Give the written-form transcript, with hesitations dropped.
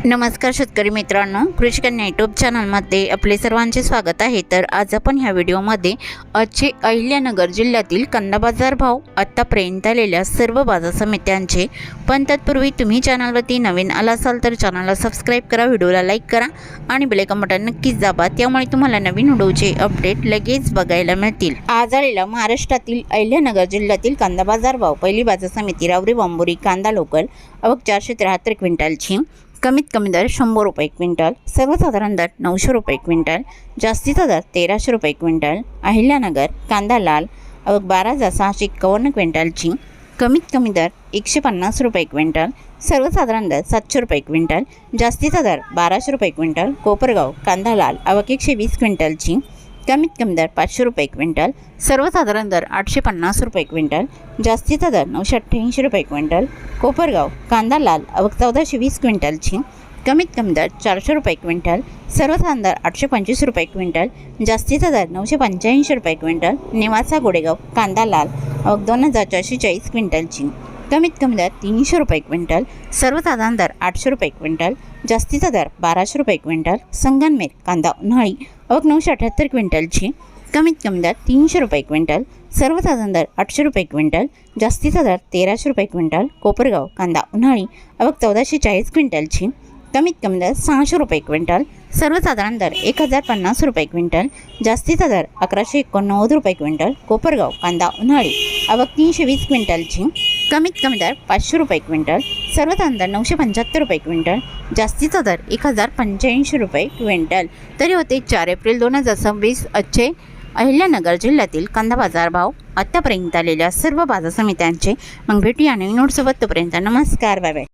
नमस्कार शेतकरी मित्रांनो, कृषी कन्या यूट्यूब चॅनलमध्ये आपले सर्वांचे स्वागत आहे। तर आज आपण ह्या व्हिडिओमध्ये आजचे अहिल्यानगर जिल्ह्यातील कांदा बाजार भाव, आत्तापर्यंत आलेल्या सर्व बाजार समित्यांचे, पण तत्पूर्वी तुम्ही चॅनलवरती नवीन आला असाल तर चॅनलला सबस्क्राईब करा, व्हिडिओला लाईक करा आणि बेल आयकॉन बटन नक्कीच दाबा, त्यामुळे तुम्हाला नवीन व्हिडिओचे अपडेट लगेच बघायला मिळतील। आज आलेला महाराष्ट्रातील अहिल्यानगर जिल्ह्यातील कांदा बाजार भाव, पहिली बाजार समिती रावरी बांबोरी कांदा लोकल आवक 473 क्विंटलची, कमीत कमी दर 100 रुपये क्विंटल, सर्वसाधारण दर 900 रुपये क्विंटल, जास्तीचा दर 1300 रुपये क्विंटल। अहिल्यानगर कांदा लाल आवक 12,651 क्विंटलची, कमीत कमी दर 150 रुपये क्विंटल, सर्वसाधारण दर 700 रुपये क्विंटल, जास्तीचा दर 1200 रुपये क्विंटल। कोपरगाव कांदा लाल आवक 120 क्विंटलची, कमीत कमी दर 500 रुपये क्विंटल, सर्वसाधारण दर 850 रुपये क्विंटल, जास्तीचा दर 988 रुपये क्विंटल। कोपरगाव कांदा लाल आवक 1420 क्विंटलची, कमीत कमी दर 400 रुपये क्विंटल, सर्वसाधारण दर 825 रुपये क्विंटल, जास्तीचा दर 985 रुपये क्विंटल। निवासा गोडेगाव कांदा लाल आवक 2440 क्विंटलची, कमीत कमी दर 300 रुपये क्विंटल, सर्वसाधारण दर 800 रुपये क्विंटल, जास्तीचा दर 1200 रुपये क्विंटल। संगमनेर कांदा उन्हाळी आवक 978 क्विंटलची, कमीत कमी दर 300 रुपये क्विंटल, सर्वसाधारण दर 800 रुपये क्विंटल, जास्तीचा दर 1300 रुपये क्विंटल। कोपरगाव कांदा उन्हाळी आवक 1440 क्विंटलची, कमीत कमी दर 600 रुपये क्विंटल, सर्वसाधारण दर 1050 रुपये क्विंटल, जास्तीचा दर 1189 रुपये क्विंटल। कोपरगाव कांदा उन्हाळी आवक 320 क्विंटलची, कमीत कमी दर 500 रुपये क्विंटल, सर्वसाधारण दर 975 रुपये क्विंटल, जास्तीचा दर 1085 रुपये क्विंटल। तरी होते 4 एप्रिल 2026 आजचे अहिल्यानगर जिल्ह्यातील कांदा बाजार भाव, आत्तापर्यंत आलेल्या सर्व बाजार समित्यांचे। मग भेटूया नवीन नोटसोबत, तोपर्यंत नमस्कार, बाय बाय।